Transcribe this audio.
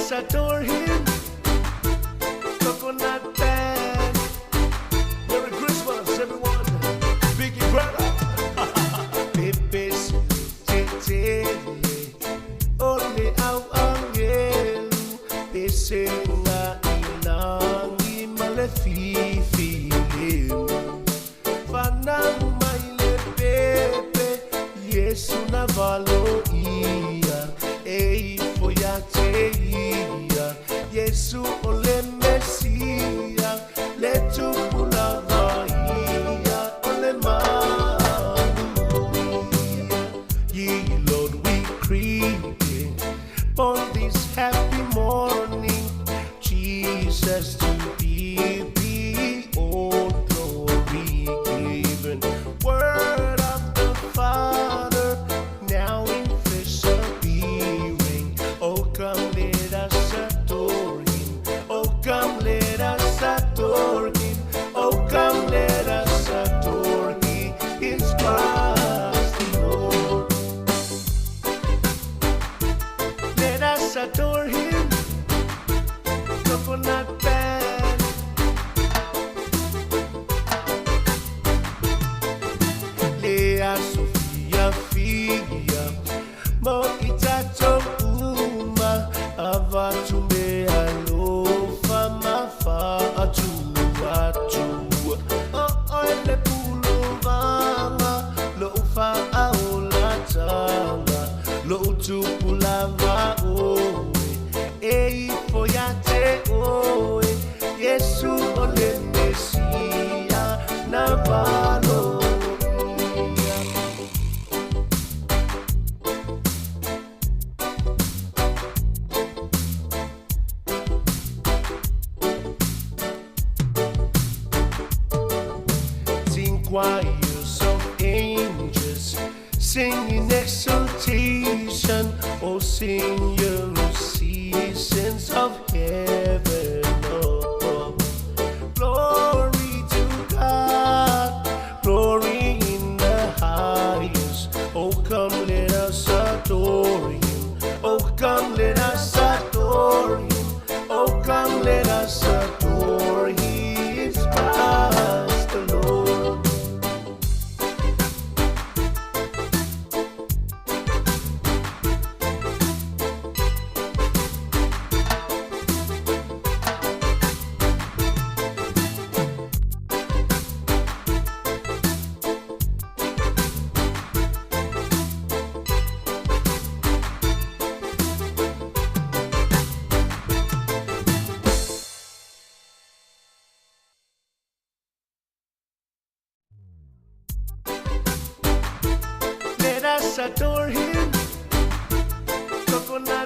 us adore him. Coconut band. Merry Christmas, everyone. Biggie brother. Pepes, tete, only out on you. They say na ilang malefifi. Fanang maile pepe, Yesu na valo iya. Ei foyate iya. Yesu ole Mesia, letu pulava iya. Ole Maria, ye Lord we create on this happy morning, Jesus to be all glory given. Word of the Father, now in flesh appearing. Oh come let us adore him. Oh come let us adore him. Oh come let us adore him. It's Christ the Lord. Let us adore him. Coconut band. Lea Sophia Figia, Mo Itato Uma, Avatume Alofa Mafa Atu Atu. Oh, le Pulovanga, Lofa Aolatanga, Lotu Pulava Oe, Ei Foyate Oe, Yesu Ole Mesia, Navalo. Choirs of angels singing exaltation. Oh, sing your seasons of heaven. Oh, glory to God, glory in the highest. Oh, come let us adore him. Oh, come let us adore him. Oh, come let us adore him. It's Christ the Lord. Let us adore him. Coconut